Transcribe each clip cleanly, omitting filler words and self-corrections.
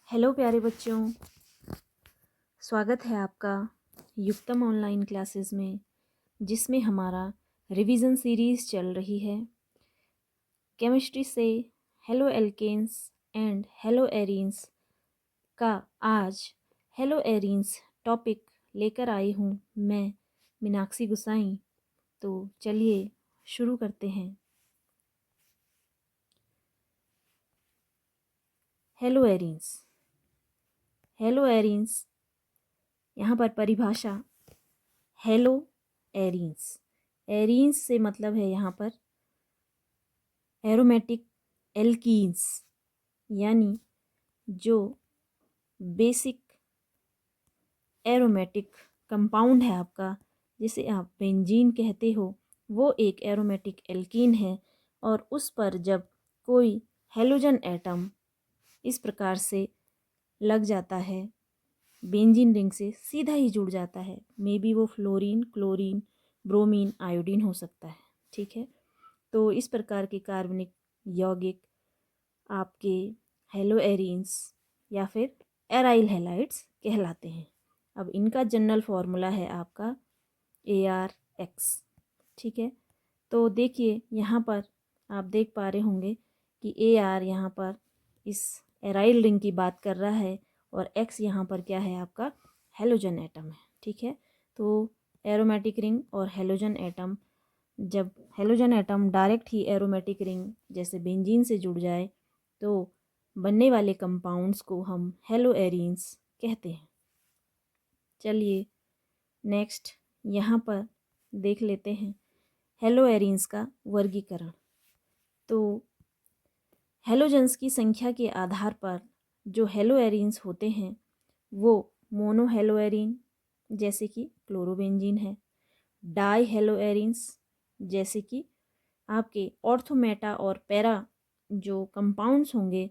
Hello प्यारे बच्चों, स्वागत है आपका युक्तम ऑनलाइन क्लासेस में, जिसमें हमारा रिवीजन सीरीज़ चल रही है। केमिस्ट्री से haloalkanes and haloarenes का आज हेलो एरीन्स टॉपिक लेकर आई हूँ मैं, मीनाक्षी गुसाई। तो चलिए शुरू करते हैं। हेलो एरीन्स, हेलो एरीन्स, यहाँ पर परिभाषा हेलो एरीन्स। एरीन्स से मतलब है यहाँ पर एरोमेटिक एल्कीन्स, यानी जो बेसिक एरोमेटिक कंपाउंड है आपका, जिसे आप बेंजीन कहते हो, वो एक एरोमेटिक एल्कीन है। और उस पर जब कोई हेलोजन एटम इस प्रकार से लग जाता है, बेंजीन रिंग से सीधा ही जुड़ जाता है, मे बी वो फ्लोरीन, क्लोरीन, ब्रोमीन, आयोडीन हो सकता है। ठीक है, तो इस प्रकार के कार्बनिक यौगिक आपके हेलो एरीन्स या फिर एराइल हैलाइड्स कहलाते हैं। अब इनका जनरल फॉर्मूला है आपका ArX। ठीक है, तो देखिए यहाँ पर आप देख पा रहे होंगे कि Ar यहाँ पर इस एराइल रिंग की बात कर रहा है और X यहाँ पर क्या है, आपका हेलोजन एटम है। ठीक है, तो एरोमेटिक रिंग और हेलोजन एटम, जब हेलोजन एटम डायरेक्ट ही एरोमेटिक रिंग जैसे बेंजीन से जुड़ जाए तो बनने वाले कंपाउंड्स को हम हेलो एरीन्स कहते हैं। चलिए नेक्स्ट यहाँ पर देख लेते हैं हेलो एरीन्स का वर्गीकरण। तो हेलोजन्स की संख्या के आधार पर जो हेलो एरीन्स होते हैं वो मोनो हेलो एरीन जैसे कि क्लोरोबेंजीन है, डाई हेलो एरीन्स जैसे कि आपके ऑर्थोमेटा और पैरा जो कंपाउंड्स होंगे,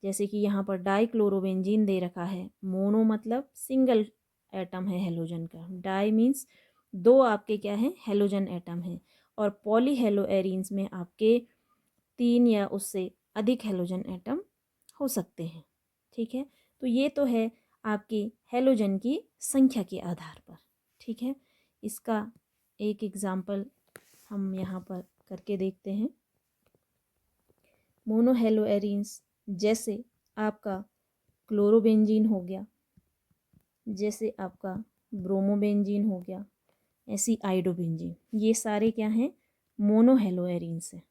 जैसे कि यहाँ पर डाई क्लोरोबेंजीन दे रखा है। मोनो मतलब सिंगल एटम है हेलोजन का, डाई मीन्स दो आपके क्या है, हेलोजन एटम है। और पॉली हेलो एरीन्स में आपके 3 या उससे अधिक हेलोजन एटम हो सकते हैं। ठीक है, तो ये तो है आपकी हेलोजन की संख्या के आधार पर। ठीक है, इसका एक एग्जाम्पल हम यहाँ पर करके देखते हैं। मोनो हेलो एरीन्स जैसे आपका क्लोरोबेंजीन हो गया, जैसे आपका ब्रोमोबेंजीन हो गया, ऐसी आइडोबेंजीन, ये सारे क्या हैं, मोनो हेलो एरीन्स हैं।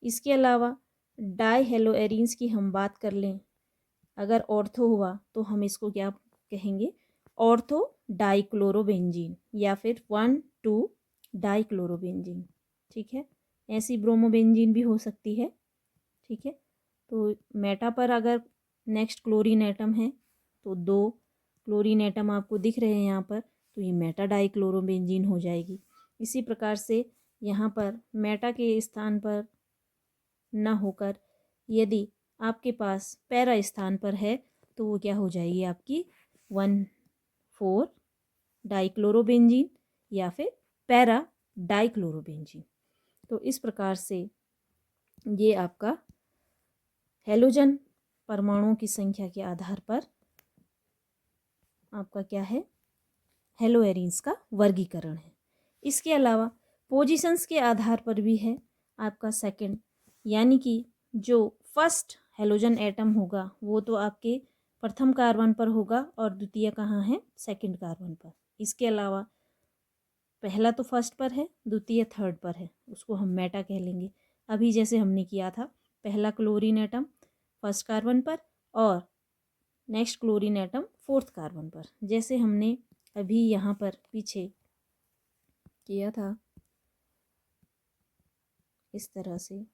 इसके अलावा डाई हेलो एरीन्स की हम बात कर लें, अगर ऑर्थो हुआ तो हम इसको क्या कहेंगे, ऑर्थो डाइक्लोरोबेंजीन या फिर 1,2 डाइक्लोरोबेंजीन। ठीक है, ऐसी ब्रोमोबेंजीन भी हो सकती है। ठीक है, तो मेटा पर अगर नेक्स्ट क्लोरीन एटम है तो 2 क्लोरीन एटम आपको दिख रहे हैं यहाँ पर, तो ये मेटा डाइक्लोरोबेंजीन हो जाएगी। इसी प्रकार से यहाँ पर मेटा के स्थान पर ना होकर यदि आपके पास पैरा स्थान पर है तो वो क्या हो जाएगी, आपकी 1,4 डाइक्लोरोबेंजीन या फिर पैरा डाइक्लोरोबेंजीन। तो इस प्रकार से ये आपका हेलोजन परमाणुओं की संख्या के आधार पर आपका क्या है, हेलो एरीन्स का वर्गीकरण है। इसके अलावा पोजीशंस के आधार पर भी है आपका सेकंड, यानी कि जो फर्स्ट हेलोजन एटम होगा वो तो आपके प्रथम कार्बन पर होगा और द्वितीय कहाँ है, सेकंड कार्बन पर। इसके अलावा पहला तो फर्स्ट पर है, द्वितीय थर्ड पर है, उसको हम मेटा कह लेंगे। अभी जैसे हमने किया था, पहला क्लोरीन एटम फर्स्ट कार्बन पर और next chlorine atom fourth carbon पर, जैसे हमने अभी यहाँ पर पीछे किया था इस तरह से।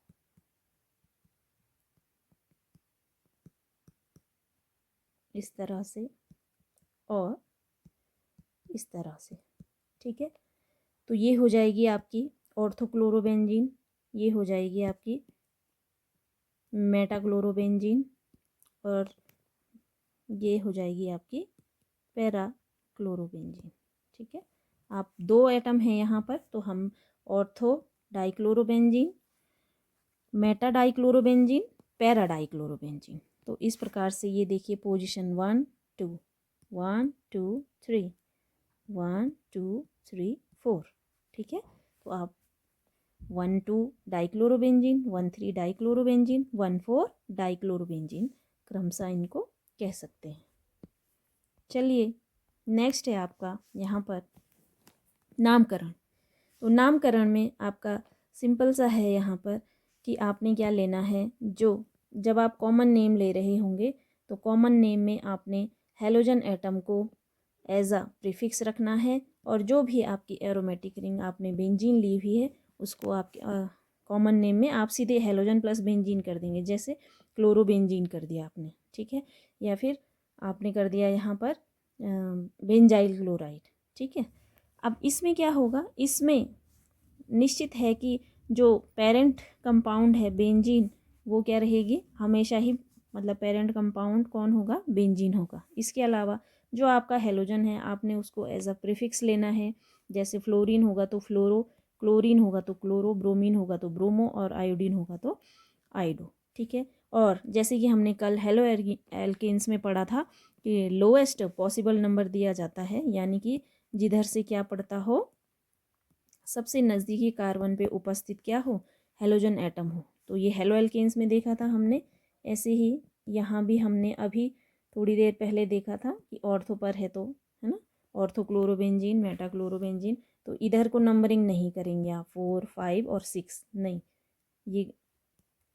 इस तरह से और इस तरह से। ठीक है, तो ये हो जाएगी आपकी ऑर्थोक्लोरोबेंजीन, ये हो जाएगी आपकी मेटाक्लोरोबेंजीन और ये हो जाएगी आपकी पैरा क्लोरोबेंजीन। ठीक है, आप 2 एटम हैं यहाँ पर, तो हम ortho dichlorobenzene, Meta dichlorobenzene para dichlorobenzene. तो इस प्रकार से ये देखिए पोजीशन 1 2 1 2 3 1 2 3 4, ठीक है। तो आप 1 2 डाइक्लोरोबेंजीन, 1 3 डाइक्लोरोबेंजीन, 1 4 डाइक्लोरोबेंजीन क्रमशः इनको कह सकते हैं। चलिए नेक्स्ट है आपका यहाँ पर नामकरण। तो नामकरण में आपका सिंपल सा है यहाँ पर कि आपने क्या लेना है, जो जब आप कॉमन नेम ले रहे होंगे तो कॉमन नेम में आपने हेलोजन एटम को एज अ प्रीफिक्स रखना है, और जो भी आपकी एरोमेटिक रिंग आपने बेंजीन ली हुई है उसको आपके कॉमन नेम में आप सीधे हेलोजन प्लस बेंजीन कर देंगे, जैसे क्लोरोबेंजीन कर दिया आपने, ठीक है, या फिर आपने कर दिया यहाँ पर बेंजाइल क्लोराइड, ठीक है। अब इसमें क्या होगा, इसमें निश्चित है कि जो पेरेंट कंपाउंड है बेंजीन वो क्या रहेगी हमेशा ही, मतलब पेरेंट कंपाउंड कौन होगा, बेंजीन होगा। इसके अलावा जो आपका हेलोजन है आपने उसको एज अ प्रीफिक्स लेना है, जैसे फ्लोरीन होगा तो फ्लोरो, क्लोरीन होगा तो क्लोरो, ब्रोमीन होगा तो ब्रोमो, और आयोडीन होगा तो आइडो, ठीक है। और जैसे कि हमने कल हेलो एल्केन्स में पढ़ा था कि लोएस्ट पॉसिबल नंबर दिया जाता है, यानी कि जिधर से क्या पड़ता हो, सबसे नज़दीकी कार्बन पे उपस्थित क्या हो, हेलोजन एटम हो। तो ये हेलो एल्केन्स में देखा था हमने, ऐसे ही यहाँ भी हमने अभी थोड़ी देर पहले देखा था कि ऑर्थो पर है तो, है ना, ऑर्थोक्लोरोबेंजीन, मेटाक्लोरोबेंजीन। तो इधर को नंबरिंग नहीं करेंगे आप 4 5 और 6, नहीं, ये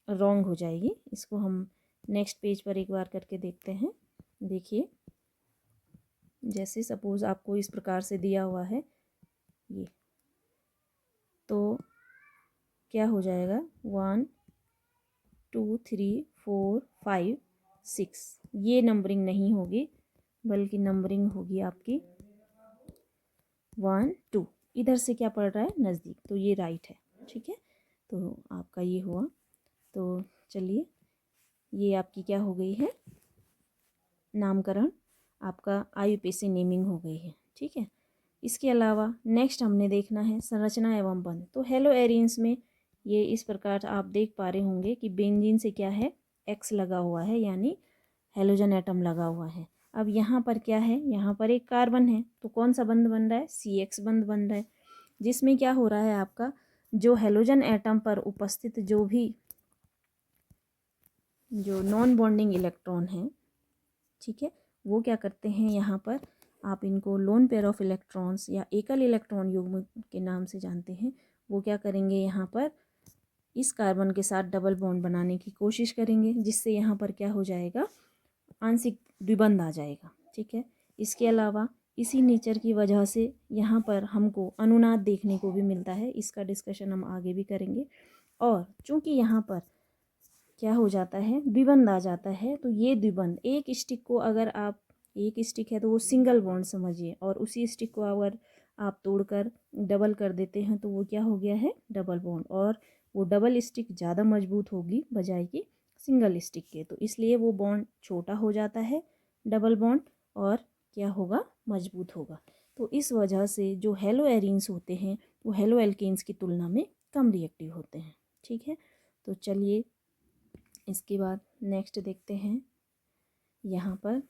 रॉन्ग हो जाएगी। इसको हम नेक्स्ट पेज पर एक बार करके देखते हैं। देखिए जैसे सपोज़ आपको इस प्रकार से दिया हुआ है ये, तो क्या हो जाएगा 1 2 3 4 5 6, ये नंबरिंग नहीं होगी बल्कि नंबरिंग होगी आपकी 1 2। इधर से क्या पड़ रहा है, नज़दीक, तो ये राइट है, ठीक है। तो आपका ये हुआ। तो चलिए ये आपकी क्या हो गई है, नामकरण, आपका आयुपेसी नेमिंग हो गई है, ठीक है। इसके अलावा नेक्स्ट हमने देखना है संरचना एवं बंध। तो हेलो एरिन्स में ये इस प्रकार आप देख पा रहे होंगे कि बेंजीन से क्या है, एक्स लगा हुआ है, यानी हेलोजन एटम लगा हुआ है। अब यहाँ पर क्या है, यहाँ पर एक कार्बन है, तो कौन सा बंध बन रहा है, CX बंध बन रहा है, जिसमें क्या हो रहा है आपका जो हेलोजन एटम पर उपस्थित जो नॉन बॉन्डिंग इलेक्ट्रॉन है, ठीक है, वो क्या करते हैं, यहाँ पर आप इनको लोन पेयर ऑफ इलेक्ट्रॉन्स या एकल इलेक्ट्रॉन युग्म के नाम से जानते हैं, वो क्या करेंगे, यहाँ पर इस कार्बन के साथ डबल बॉन्ड बनाने की कोशिश करेंगे, जिससे यहाँ पर क्या हो जाएगा, आंशिक द्विबंध आ जाएगा, ठीक है। इसके अलावा इसी नेचर की वजह से यहाँ पर हमको अनुनाद देखने को भी मिलता है, इसका डिस्कशन हम आगे भी करेंगे। और चूंकि यहाँ पर क्या हो जाता है, द्विबंध आ जाता है, तो ये द्विबंध एक स्टिक को अगर आप, एक स्टिक है तो वो सिंगल बॉन्ड समझिए, और उसी स्टिक को अगर आप तोड़कर डबल कर देते हैं तो वो क्या हो गया है, डबल बॉन्ड, और वो डबल स्टिक ज़्यादा मजबूत होगी बजाय कि सिंगल स्टिक के, तो इसलिए वो बॉन्ड छोटा हो जाता है डबल बॉन्ड, और क्या होगा, मजबूत होगा। तो इस वजह से जो हेलो एरिन्स होते हैं वो हेलो एल्केन्स की तुलना में कम रिएक्टिव होते हैं, ठीक है। तो चलिए इसके बाद नेक्स्ट देखते हैं यहाँ पर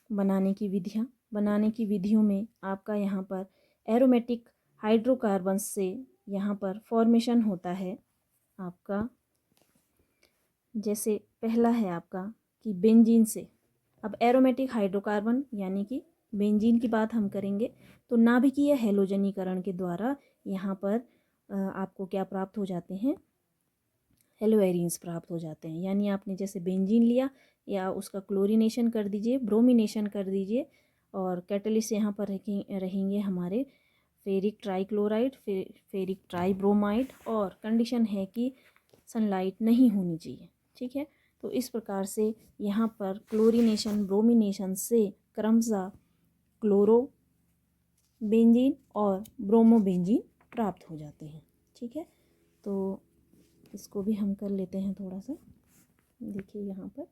बनाने की विधियाँ। बनाने की विधियों में आपका यहाँ पर एरोमेटिक हाइड्रोकार्बन्स से यहाँ पर फॉर्मेशन होता है आपका, जैसे पहला है आपका कि बेंजीन से। अब एरोमेटिक हाइड्रोकार्बन यानी कि बेंजीन की बात हम करेंगे, तो नाभिकीय हैलोजनीकरण के द्वारा यहाँ पर आपको क्या प्राप्त हो जाते हैं, हेलो एरिन्स प्राप्त हो जाते हैं। यानी आपने जैसे बेंजीन लिया या उसका क्लोरीनेशन कर दीजिए, ब्रोमिनेशन कर दीजिए, और कैटलिस्ट यहाँ पर रहेंगे हमारे फेरिक ट्राइक्लोराइड, फेरिक ट्राइब्रोमाइड, और कंडीशन है कि सनलाइट नहीं होनी चाहिए, ठीक है। तो इस प्रकार से यहाँ पर क्लोरीनेशन ब्रोमिनेशन से क्रमशः क्लोरो बेंजीन और ब्रोमो बेंजीन प्राप्त हो जाते हैं, ठीक है। तो इसको भी हम कर लेते हैं थोड़ा सा, देखिए यहाँ पर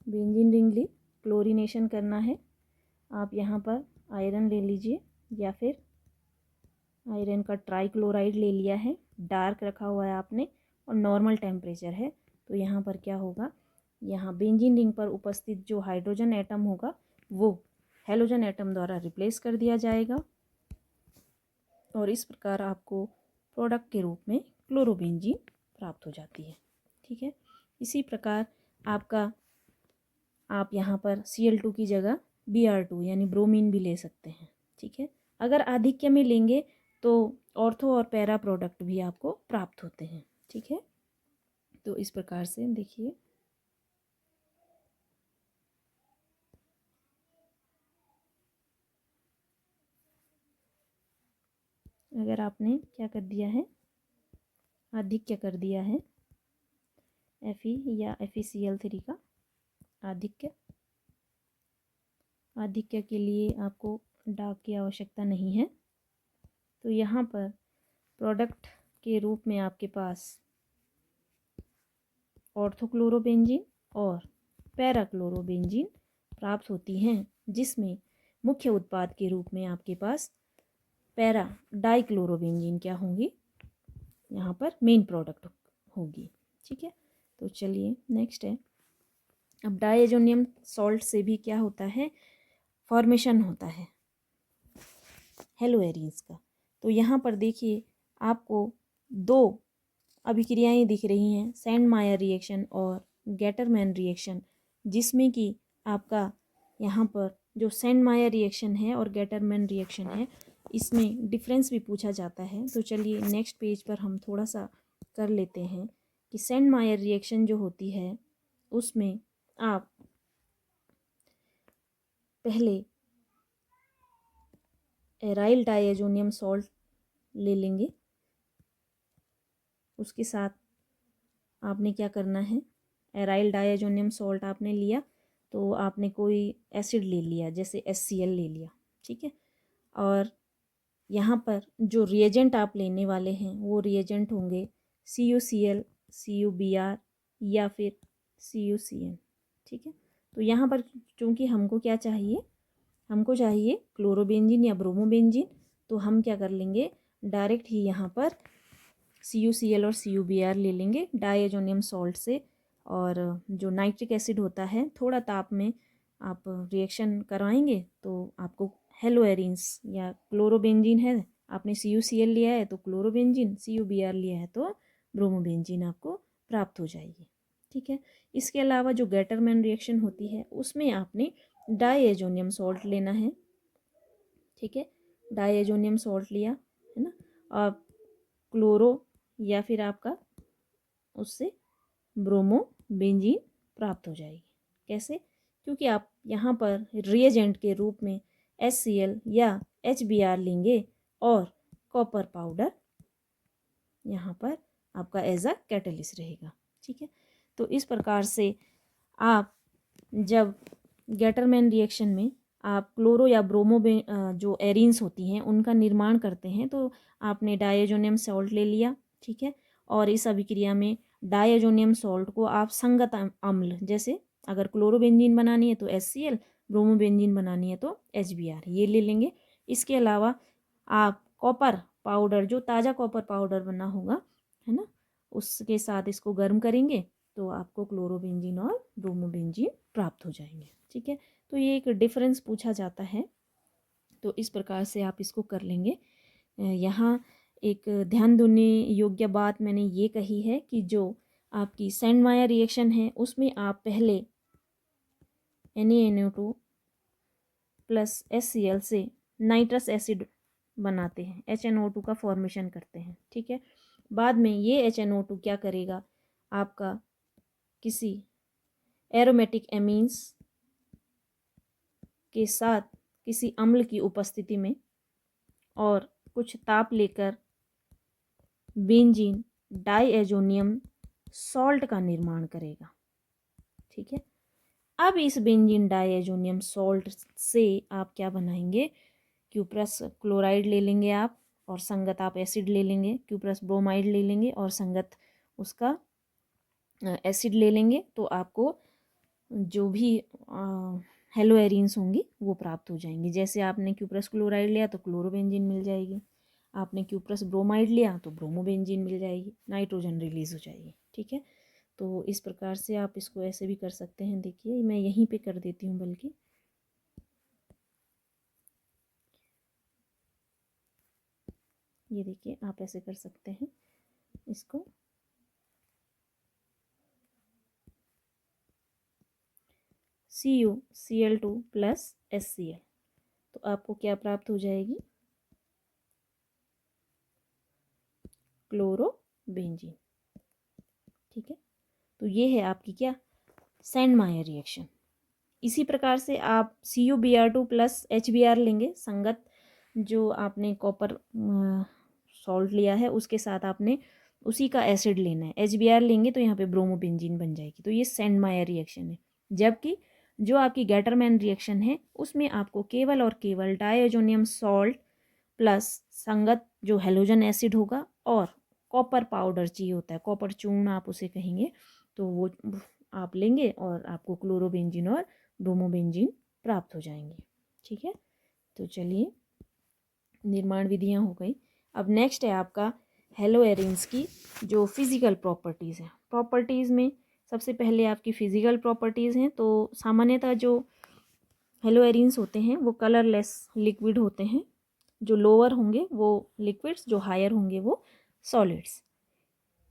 बेंजीन रिंग ली, क्लोरीनेशन करना है, आप यहाँ पर आयरन ले लीजिए या फिर आयरन का ट्राइक्लोराइड ले लिया है, डार्क रखा हुआ है आपने और नॉर्मल टेम्परेचर है। तो यहाँ पर क्या होगा, यहाँ बेंजीन रिंग पर उपस्थित जो हाइड्रोजन एटम होगा वो हेलोजन एटम द्वारा रिप्लेस कर दिया जाएगा और इस प्रकार आपको प्रोडक्ट के रूप में क्लोरोबेंजीन प्राप्त हो जाती है। ठीक है, इसी प्रकार आपका आप यहाँ पर Cl2 की जगह Br2 यानी ब्रोमीन भी ले सकते हैं। ठीक है, अगर आधिक्य में लेंगे तो ऑर्थो और पैरा प्रोडक्ट भी आपको प्राप्त होते हैं। ठीक है, तो इस प्रकार से देखिए, अगर आपने क्या कर दिया है, आधिक्य कर दिया है Fe या FeCl3 का आधिक्य, आधिक्य के लिए आपको डार्क की आवश्यकता नहीं है। तो यहाँ पर प्रोडक्ट के रूप में आपके पास ऑर्थोक्लोरोबेंजीन और पैराक्लोरोबेंजीन प्राप्त होती हैं, जिसमें मुख्य उत्पाद के रूप में आपके पास पैरा डाइक्लोरोबेंजीन क्या होंगी, यहाँ पर मेन प्रोडक्ट होगी। ठीक है, तो चलिए नेक्स्ट है, अब डायजोनियम सॉल्ट से भी क्या होता है, फॉर्मेशन होता है हेलोएरीन्स का। तो यहाँ पर देखिए आपको दो अभिक्रियाएं दिख रही हैं, सैंड मायर रिएक्शन और गेटरमैन रिएक्शन, जिसमें कि आपका यहाँ पर जो सैंड मायर रिएक्शन है और गेटरमैन रिएक्शन है इसमें डिफरेंस भी पूछा जाता है। तो चलिए नेक्स्ट पेज पर हम थोड़ा सा कर लेते हैं कि सैंड मायर रिएक्शन जो होती है उसमें आप पहले एराइल डायजोनियम सॉल्ट ले लेंगे, उसके साथ आपने क्या करना है, एराइल डायजोनियम सॉल्ट आपने लिया तो आपने कोई एसिड ले लिया, जैसे HCl ले लिया। ठीक है, और यहाँ पर जो रिएजेंट आप लेने वाले हैं वो रिएजेंट होंगे CuCl, CuBr या फिर CuCN। ठीक है, तो यहाँ पर चूँकि हमको क्या चाहिए, हमको चाहिए क्लोरोबेंजीन या ब्रोमोबेंजीन, तो हम क्या कर लेंगे, डायरेक्ट ही यहाँ पर CuCl और CuBr ले लेंगे डायजोनियम सॉल्ट से। और जो नाइट्रिक एसिड होता है थोड़ा ताप में आप रिएक्शन करवाएंगे तो आपको हेलोएरीन्स या क्लोरोबेंजीन है, आपने CuCl लिया है तो क्लोरोबेंजीन, CuBr लिया है तो ब्रोमोबेंजीन आपको प्राप्त हो जाएगी। ठीक है, इसके अलावा जो गेटरमैन रिएक्शन होती है उसमें आपने डायजोनियम सॉल्ट लेना है। ठीक है, डायजोनियम सॉल्ट लिया है ना, और क्लोरो या फिर आपका उससे ब्रोमोबेंजीन प्राप्त हो जाएगी। कैसे, क्योंकि आप यहाँ पर रिएजेंट के रूप में HCl या HBr लेंगे और कॉपर पाउडर यहाँ पर आपका एज अ कैटलिस्ट रहेगा। ठीक है, तो इस प्रकार से आप जब गेटरमैन रिएक्शन में आप क्लोरो या जो एरीन्स होती हैं उनका निर्माण करते हैं तो आपने डायजोनियम सॉल्ट ले लिया। ठीक है, और इस अभिक्रिया में डायजोनियम सॉल्ट को आप संगत अम्ल, जैसे अगर क्लोरोबेंजीन बनानी है तो HCl, ब्रोमोबेंजीन बनानी है तो HBr, ये ले लेंगे। इसके अलावा आप कॉपर पाउडर, जो ताज़ा कॉपर पाउडर बना होगा है ना, उसके साथ इसको गर्म करेंगे तो आपको क्लोरोबेंजीन और ब्रोमोबेंजीन प्राप्त हो जाएंगे। ठीक है, तो ये एक डिफरेंस पूछा जाता है, तो इस प्रकार से आप इसको कर लेंगे। यहाँ एक ध्यान देने योग्य बात मैंने ये कही है कि जो आपकी सैंड मायर रिएक्शन है उसमें आप पहले NaNO2 प्लस HCl से नाइट्रस एसिड बनाते हैं, HNO2 का फॉर्मेशन करते हैं। ठीक है, बाद में ये HNO2 क्या करेगा, आपका किसी एरोमेटिक एमीन्स के साथ किसी अम्ल की उपस्थिति में और कुछ ताप लेकर बेंजीन डायएजोनियम सॉल्ट का निर्माण करेगा। ठीक है, अब इस बेंजीन डायएजोनियम सॉल्ट से आप क्या बनाएंगे, क्यूप्रस क्लोराइड ले लेंगे आप और संगत आप एसिड ले लेंगे, क्यूप्रस ब्रोमाइड ले लेंगे और संगत उसका एसिड ले लेंगे, तो आपको जो भी हेलोएरीन्स होंगी वो प्राप्त हो जाएंगी। जैसे आपने क्यूप्रस क्लोराइड लिया तो क्लोरोबेंजीन मिल जाएगी, आपने क्यूप्रस ब्रोमाइड लिया तो ब्रोमोबेंजीन मिल जाएगी, नाइट्रोजन रिलीज़ हो जाएगी। ठीक है, तो इस प्रकार से आप इसको ऐसे भी कर सकते हैं। देखिए मैं यहीं पे कर देती हूँ, बल्कि ये देखिए आप ऐसे कर सकते हैं इसको। CuCl2 प्लस HCl, तो आपको क्या प्राप्त हो जाएगी? क्लोरोबेंजीन। ठीक है, तो ये है आपकी क्या, सैंडमायर रिएक्शन। इसी प्रकार से आप CuBr2 प्लस HBr लेंगे, संगत जो आपने कॉपर सॉल्ट लिया है उसके साथ आपने उसी का एसिड लेना है, HBr लेंगे तो यहाँ पे ब्रोमोबेंजीन बन जाएगी। तो ये सैंडमायर रिएक्शन है। जबकि जो आपकी गैटरमैन रिएक्शन है उसमें आपको केवल और केवल डायजोनियम सॉल्ट प्लस संगत जो हेलोजन एसिड होगा और कॉपर पाउडर चाहिए होता है, कॉपर चूर्ण आप उसे कहेंगे, तो वो आप लेंगे और आपको क्लोरोबेंजीन और ब्रोमोबेंजीन प्राप्त हो जाएंगे। ठीक है, तो चलिए निर्माण विधियाँ हो गई। अब नेक्स्ट है आपका हेलो एरिन्स की जो फिज़िकल प्रॉपर्टीज़ हैं। प्रॉपर्टीज़ में सबसे पहले आपकी फ़िज़िकल प्रॉपर्टीज़ हैं। तो सामान्यतः जो हेलो एरिन्स होते हैं वो कलरलेस लिक्विड होते हैं, जो लोअर होंगे वो लिक्विड्स, जो हायर होंगे वो सॉलिड्स।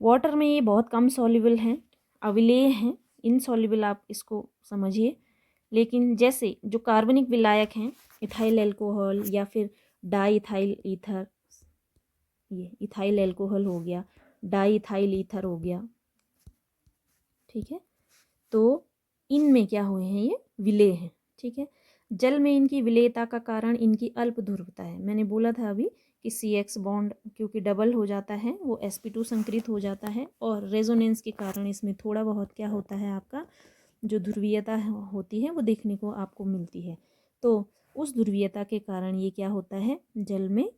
वाटर में ये बहुत कम सॉल्युबल हैं, अविलेय हैं, इनसॉल्युबल आप इसको समझिए। लेकिन जैसे जो कार्बनिक विलायक हैं, इथाइल एल्कोहल या फिर डाई इथाइल ईथर, ये इथाइल एल्कोहल हो गया, डाई इथाइल ईथर हो गया। ठीक है, तो इनमें क्या हुए हैं, ये विलेय हैं। ठीक है, जल में इनकी विलेयता का कारण इनकी अल्प ध्रुवता है। मैंने बोला था अभी कि CX बॉन्ड क्योंकि डबल हो जाता है वो sp2 संकृत हो जाता है, और रेजोनेंस के कारण इसमें थोड़ा बहुत क्या होता है, आपका जो ध्रुवीयता होती है वो देखने को आपको मिलती है। तो उस ध्रुवीयता के कारण ये क्या होता है, जल में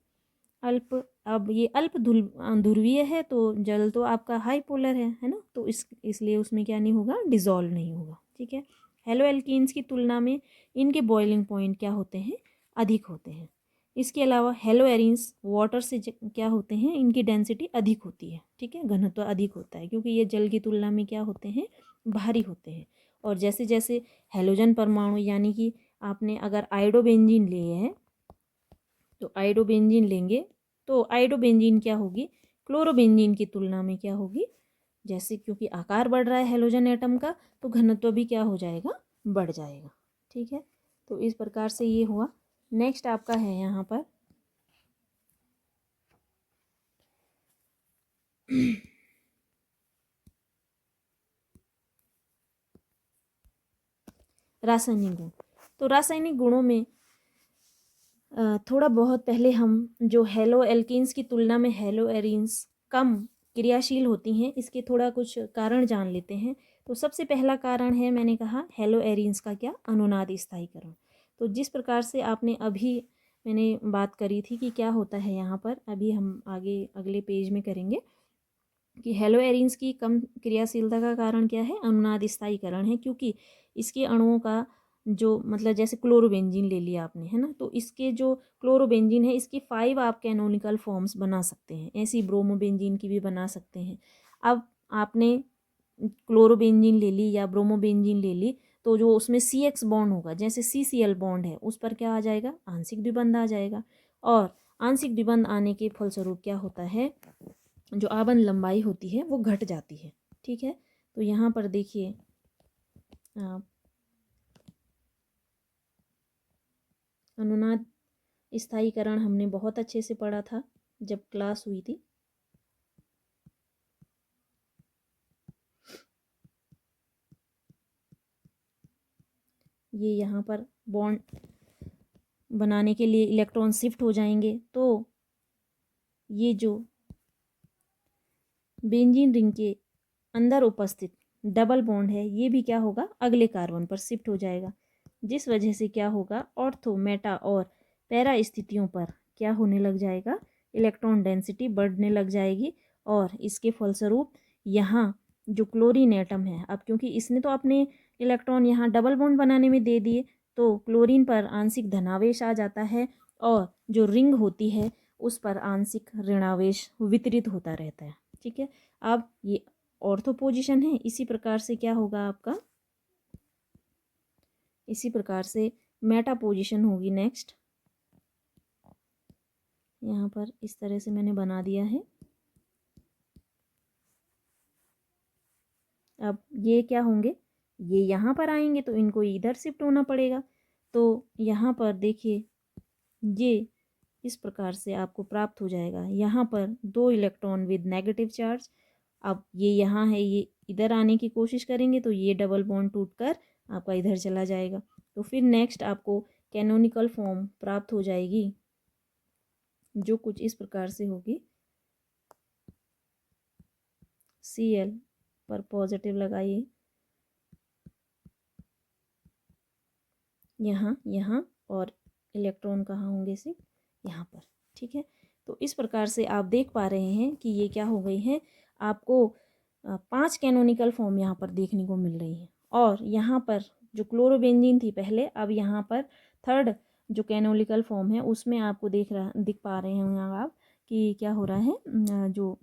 अल्प, अब ये अल्प ध्रुवीय है तो जल तो आपका हाई पोलर है ना, तो इसलिए उसमें क्या नहीं होगा, डिजॉल्व नहीं होगा। ठीक है, हेलो एल्कीन्स की तुलना में इनके बॉइलिंग पॉइंट क्या होते हैं, अधिक होते हैं। इसके अलावा हेलो एरिन्स वाटर से क्या होते हैं, इनकी डेंसिटी अधिक होती है। ठीक है, घनत्व अधिक होता है क्योंकि ये जल की तुलना में क्या होते हैं, भारी होते हैं। और जैसे जैसे हेलोजन परमाणु, यानी कि आपने अगर आयोडोबेंजीन लिए है तो आयोडोबेंजीन लेंगे तो आयोडोबेंजीन क्या होगी, क्लोरोबेंजीन की तुलना में क्या होगी, जैसे क्योंकि आकार बढ़ रहा है हेलोजन एटम का तो घनत्व भी क्या हो जाएगा, बढ़ जाएगा। ठीक है, तो इस प्रकार से ये हुआ। नेक्स्ट आपका है यहाँ पर रासायनिक गुण। तो रासायनिक गुणों में थोड़ा बहुत पहले हम जो हेलो एल्कीन्स की तुलना में हेलो एरिन्स कम क्रियाशील होती हैं, इसके थोड़ा कुछ कारण जान लेते हैं। तो सबसे पहला कारण है, मैंने कहा हेलो एरिन्स का क्या, अनुनाद स्थायीकरण। तो जिस प्रकार से आपने अभी मैंने बात करी थी कि क्या होता है यहाँ पर, अभी हम आगे अगले पेज में करेंगे कि हेलो एरिन्स की कम क्रियाशीलता का कारण क्या है, अनुनाद स्थायीकरण है। क्योंकि इसके अणुओं का जो मतलब जैसे क्लोरोबेंजीन ले लिया आपने, है ना, तो इसके जो क्लोरोबेंजीन है इसकी 5 आप कैनोनिकल फॉर्म्स बना सकते हैं, ऐसी ब्रोमोबेंजीन की भी बना सकते हैं। अब आपने क्लोरोबेंजीन ले ली या ब्रोमोबेंजीन ले ली तो जो उसमें CX बॉन्ड होगा, जैसे CCl बॉन्ड है, उस पर क्या आ जाएगा, आंशिक द्विबंध आ जाएगा। और आंशिक द्विबंध आने के फलस्वरूप क्या होता है, जो आबंध लंबाई होती है वो घट जाती है। ठीक है, तो यहाँ पर देखिए आप अनुनाद स्थायीकरण हमने बहुत अच्छे से पढ़ा था जब क्लास हुई थी। ये यहाँ पर बॉन्ड बनाने के लिए इलेक्ट्रॉन शिफ्ट हो जाएंगे, तो ये जो बेंजीन रिंग के अंदर उपस्थित डबल बॉन्ड है ये भी क्या होगा, अगले कार्बन पर शिफ्ट हो जाएगा, जिस वजह से क्या होगा, ऑर्थो मेटा और पैरा स्थितियों पर क्या होने लग जाएगा, इलेक्ट्रॉन डेंसिटी बढ़ने लग जाएगी। और इसके फलस्वरूप यहाँ जो क्लोरीन एटम है, अब क्योंकि इसने तो अपने इलेक्ट्रॉन यहाँ डबल बॉन्ड बनाने में दे दिए तो क्लोरीन पर आंशिक धनावेश आ जाता है, और जो रिंग होती है उस पर आंशिक ऋणावेश वितरित होता रहता है। ठीक है, अब ये ऑर्थो पोजीशन है, इसी प्रकार से क्या होगा आपका, इसी प्रकार से मेटा पोजीशन होगी। नेक्स्ट यहाँ पर इस तरह से मैंने बना दिया है। अब ये क्या होंगे, ये यहाँ पर आएंगे तो इनको इधर शिफ्ट होना पड़ेगा। तो यहाँ पर देखिए ये इस प्रकार से आपको प्राप्त हो जाएगा। यहाँ पर 2 इलेक्ट्रॉन विद नेगेटिव चार्ज, अब ये यहाँ है, ये इधर आने की कोशिश करेंगे तो ये डबल बॉन्ड टूटकर आपका इधर चला जाएगा। तो फिर नेक्स्ट आपको कैनोनिकल फॉर्म प्राप्त हो जाएगी, जो कुछ इस प्रकार से होगी। Cl पर पॉजिटिव लगाइए, यहाँ यहाँ, और इलेक्ट्रॉन कहाँ होंगे सिर्फ यहाँ पर। ठीक है, तो इस प्रकार से आप देख पा रहे हैं कि ये क्या हो गई है, आपको 5 कैनोनिकल फॉर्म यहाँ पर देखने को मिल रही है। और यहाँ पर जो क्लोरोबेंजीन थी पहले, अब यहाँ पर थर्ड जो कैनोनिकल फॉर्म है उसमें आपको दिख पा रहे होंगे आप कि क्या हो रहा है, जो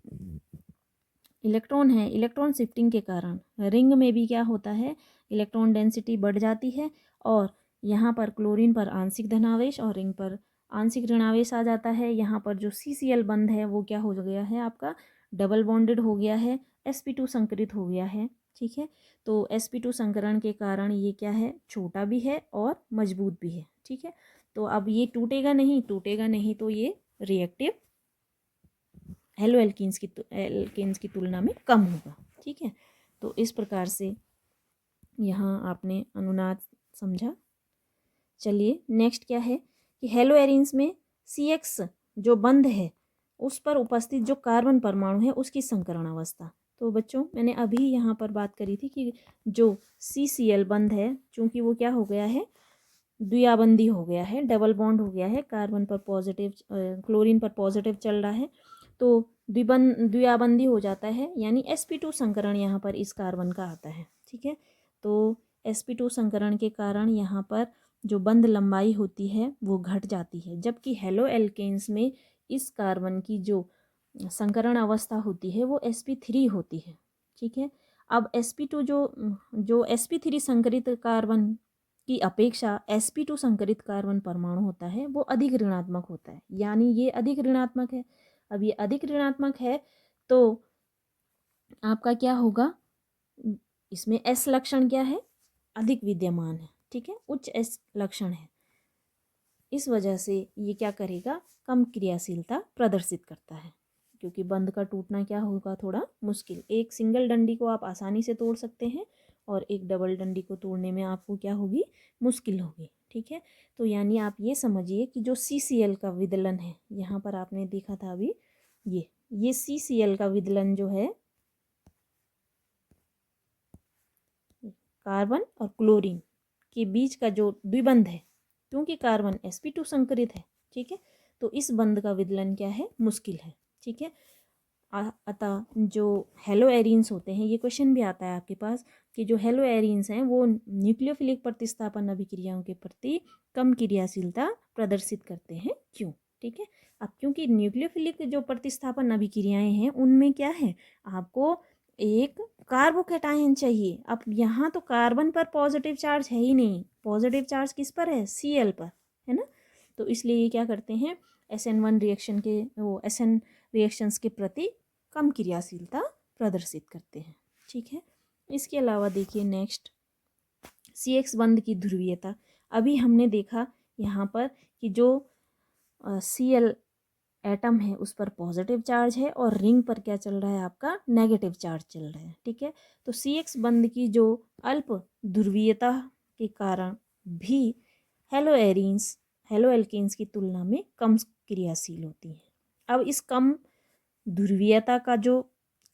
इलेक्ट्रॉन है, इलेक्ट्रॉन शिफ्टिंग के कारण रिंग में भी क्या होता है, इलेक्ट्रॉन डेंसिटी बढ़ जाती है। और यहाँ पर क्लोरीन पर आंशिक धनावेश और रिंग पर आंशिक ऋणावेश आ जाता है। यहाँ पर जो CCl बंध है वो क्या हो गया है, आपका डबल बॉन्डेड हो गया है, sp2 संकरित हो गया है। ठीक है, तो sp2 संकरण के कारण ये क्या है, छोटा भी है और मजबूत भी है। ठीक है, तो अब ये टूटेगा नहीं तो ये रिएक्टिव हेलो एल्केन्स की तुलना में कम होगा। ठीक है, तो इस प्रकार से यहाँ आपने अनुनाद समझा। चलिए नेक्स्ट क्या है कि हेलो एरिन्स में CX जो बंध है उस पर उपस्थित जो कार्बन परमाणु है उसकी संकरण अवस्था। तो बच्चों मैंने अभी यहाँ पर बात करी थी कि जो CCl बंध है, चूँकि वो क्या हो गया है, द्विआबंधी हो गया है, डबल बॉन्ड हो गया है, कार्बन पर पॉजिटिव क्लोरीन पर पॉजिटिव चल रहा है, तो द्विआबंधी हो जाता है, यानी sp2 संकरण यहाँ पर इस कार्बन का आता है। ठीक है, तो sp2 संकरण के कारण यहाँ पर जो बंध लंबाई होती है वो घट जाती है, जबकि हेलो एल्केन्स में इस कार्बन की जो संकरण अवस्था होती है वो sp3 होती है। ठीक है, अब sp2 जो sp3 संकरित कार्बन की अपेक्षा sp2 संकरित कार्बन परमाणु होता है वो अधिक ऋणात्मक होता है, यानी ये अधिक ऋणात्मक है। अब ये अधिक ऋणात्मक है तो आपका क्या होगा, इसमें S लक्षण क्या है, अधिक विद्यमान है। ठीक है, उच्च S लक्षण है, इस वजह से ये क्या करेगा, कम क्रियाशीलता प्रदर्शित करता है, क्योंकि बंध का टूटना क्या होगा, थोड़ा मुश्किल। एक सिंगल डंडी को आप आसानी से तोड़ सकते हैं और एक डबल डंडी को तोड़ने में आपको क्या होगी, मुश्किल होगी। ठीक है, तो यानी आप ये समझिए कि जो CCl का विदलन है, यहाँ पर आपने देखा था अभी ये CCl का विदलन जो है कार्बन और क्लोरीन के बीच का जो द्विबंध है, क्योंकि कार्बन sp2 संकरित है। ठीक है, तो इस बंध का विदलन क्या है, मुश्किल है। ठीक है, अतः जो हेलो एरिन्स होते हैं, ये क्वेश्चन भी आता है आपके पास कि जो हेलो एरिन्स हैं वो न्यूक्लियोफिलिक प्रतिस्थापन अभिक्रियाओं के प्रति कम क्रियाशीलता प्रदर्शित करते हैं, क्यों। ठीक है, अब क्योंकि न्यूक्लियोफिलिक जो प्रतिस्थापन अभिक्रियाएं हैं उनमें क्या है, आपको एक कार्बोकैटायन चाहिए। अब यहाँ तो कार्बन पर पॉजिटिव चार्ज है ही नहीं, पॉजिटिव चार्ज किस पर है, Cl पर, है ना। तो इसलिए ये क्या करते हैं, SN1 रिएक्शन के वो SN रिएक्शंस के प्रति कम क्रियाशीलता प्रदर्शित करते हैं। ठीक है, इसके अलावा देखिए नेक्स्ट CX बंध की ध्रुवीयता। अभी हमने देखा यहाँ पर कि जो Cl एटम है उस पर पॉजिटिव चार्ज है और रिंग पर क्या चल रहा है, आपका नेगेटिव चार्ज चल रहा है। ठीक है, तो CX बंध की जो अल्प ध्रुवीयता के कारण भी हेलो एल्केन्स की तुलना में कम क्रियाशील होती हैं। अब इस कम ध्रुवीयता का जो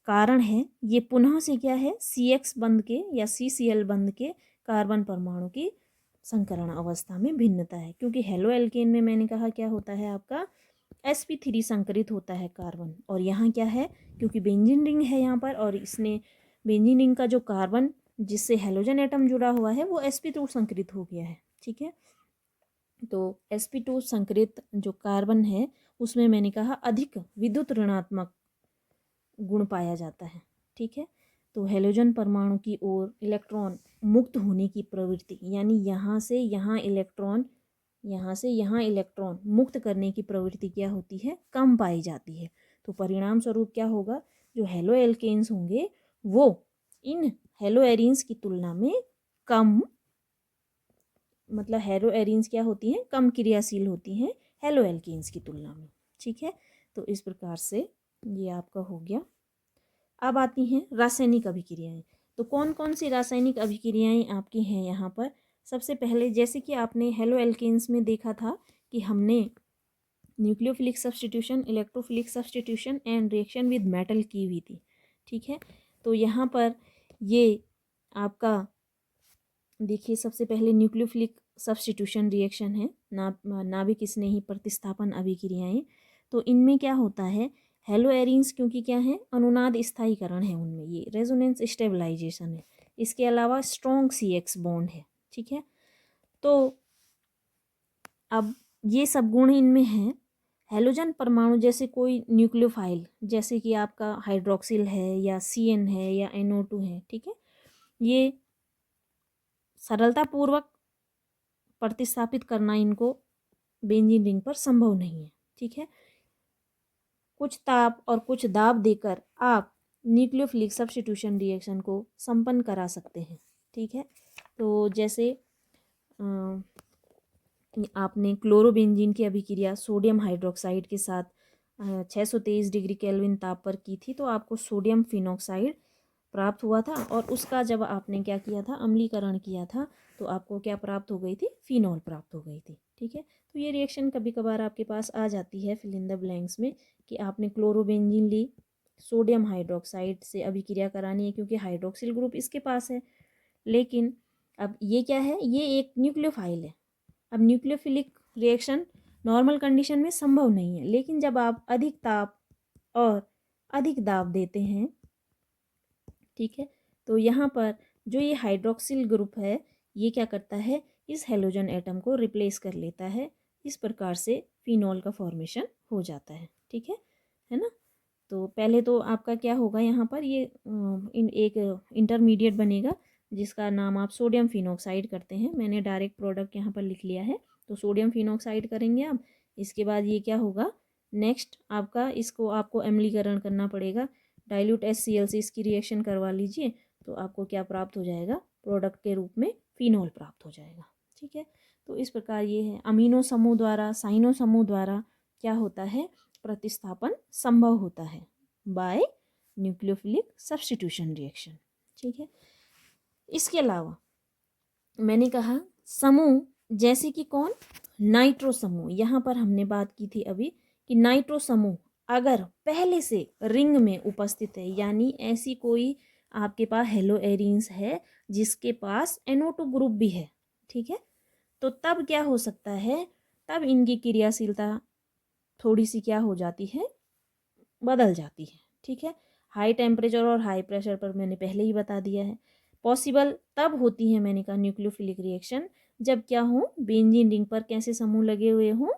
कारण है ये पुनः से क्या है, CX बंध के या CCl बंध के कार्बन परमाणु की संकरण अवस्था में भिन्नता है, क्योंकि हेलो एल्केन में मैंने कहा क्या होता है, आपका sp3 संकरित होता है कार्बन, और यहाँ क्या है, क्योंकि बेंजीन रिंग है यहाँ पर, और इसने बेंजीन रिंग का जो कार्बन जिससे हेलोजन एटम जुड़ा हुआ है वो sp2 संकरित हो गया है। ठीक है, तो sp2 संकरित जो कार्बन है उसमें मैंने कहा अधिक विद्युत ऋणात्मक गुण पाया जाता है। ठीक है, तो हैलोजन परमाणु की ओर इलेक्ट्रॉन मुक्त होने की प्रवृत्ति, यानी यहाँ से यहाँ इलेक्ट्रॉन, यहाँ से यहाँ इलेक्ट्रॉन मुक्त करने की प्रवृत्ति क्या होती है, कम पाई जाती है। तो परिणाम स्वरूप क्या होगा, जो हेलो एल्केन्स होंगे वो इन हेलो एरीन्स की तुलना में कम, मतलब हेलो एरीन्स क्या होती हैं, कम क्रियाशील होती हैं हेलो एल्केन्स की तुलना में। ठीक है, तो इस प्रकार से ये आपका हो गया। अब आती हैं रासायनिक अभिक्रियाएं। तो कौन कौन सी रासायनिक अभिक्रियाएं आपकी हैं यहाँ पर। सबसे पहले जैसे कि आपने हेलो एल्केन्स में देखा था कि हमने nucleophilic substitution, electrophilic substitution and reaction with metal की हुई थी। ठीक है, तो यहाँ पर ये आपका देखिए, सबसे पहले न्यूक्लियोफिलिक सब्स्टिट्यूशन रिएक्शन है, नाभिक स्नेही प्रतिस्थापन अभिक्रियाएं। तो इनमें क्या होता है, हेलो एरीन्स क्योंकि क्या है, अनुनाद स्थायीकरण है उनमें, ये रेजोनेंस स्टेबलाइजेशन है। इसके अलावा स्ट्रॉन्ग CX बॉन्ड है। ठीक है, तो अब ये सब गुण इनमें हैं। हेलोजन परमाणु जैसे कोई न्यूक्लियोफाइल, जैसे कि आपका हाइड्रोक्सिल है या CN है या NO2 है, ठीक है, ये सरलतापूर्वक प्रतिस्थापित करना इनको बेंजीन रिंग पर संभव नहीं है। ठीक है, कुछ ताप और कुछ दाब देकर आप न्यूक्लियोफिलिक सब्स्टिट्यूशन रिएक्शन को संपन्न करा सकते हैं। ठीक है, तो जैसे आपने क्लोरोबेंजीन की अभिक्रिया सोडियम हाइड्रोक्साइड के साथ 623 डिग्री केल्विन ताप पर की थी, तो आपको सोडियम फिनॉक्साइड प्राप्त हुआ था, और उसका जब आपने क्या किया था, अम्लीकरण किया था, तो आपको क्या प्राप्त हो गई थी, फिनॉल प्राप्त हो गई थी। ठीक है, तो ये रिएक्शन कभी कभार आपके पास आ जाती है फिल इन द ब्लैंक्स में, कि आपने क्लोरोबेंजीन ली, सोडियम हाइड्रोक्साइड से अभिक्रिया करानी है क्योंकि हाइड्रोक्सिल ग्रुप इसके पास है, लेकिन अब ये क्या है, ये एक न्यूक्लियोफाइल है। अब न्यूक्लियोफिलिक रिएक्शन नॉर्मल कंडीशन में संभव नहीं है, लेकिन जब आप अधिक ताप और अधिक दाब देते हैं, ठीक है, तो यहाँ पर जो ये हाइड्रोक्सिल ग्रुप है, ये क्या करता है, इस हेलोजन एटम को रिप्लेस कर लेता है। इस प्रकार से फिनॉल का फॉर्मेशन हो जाता है। ठीक है ना। तो पहले तो आपका क्या होगा, यहाँ पर ये एक इंटरमीडिएट बनेगा जिसका नाम आप सोडियम फिनॉक्साइड करते हैं। मैंने डायरेक्ट प्रोडक्ट यहाँ पर लिख लिया है, तो सोडियम फिनॉक्साइड करेंगे आप। इसके बाद ये क्या होगा, नेक्स्ट आपका इसको आपको अम्लीकरण करना पड़ेगा, डाइल्यूट HCl से इसकी रिएक्शन करवा लीजिए, तो आपको क्या प्राप्त हो जाएगा, प्रोडक्ट के रूप में फिनॉल प्राप्त हो जाएगा। ठीक है, तो इस प्रकार ये है, अमीनो समूह द्वारा, साइनो समूह द्वारा क्या होता है, प्रतिस्थापन संभव होता है बाय न्यूक्लियोफिलिक सब्स्टिट्यूशन रिएक्शन। ठीक है, इसके अलावा मैंने कहा समूह जैसे कि कौन, नाइट्रो समूह। यहाँ पर हमने बात की थी अभी कि नाइट्रो समूह अगर पहले से रिंग में उपस्थित है, यानी ऐसी कोई आपके पास हेलो एरीन्स है जिसके पास NO2 ग्रुप भी है, ठीक है, तो तब क्या हो सकता है, तब इनकी क्रियाशीलता थोड़ी सी क्या हो जाती है, बदल जाती है। ठीक है, हाई टेम्परेचर और हाई प्रेशर पर मैंने पहले ही बता दिया है। पॉसिबल तब होती है, मैंने कहा, न्यूक्लियोफिलिक रिएक्शन जब क्या हो, बेंजीन रिंग पर कैसे समूह लगे हुए हों,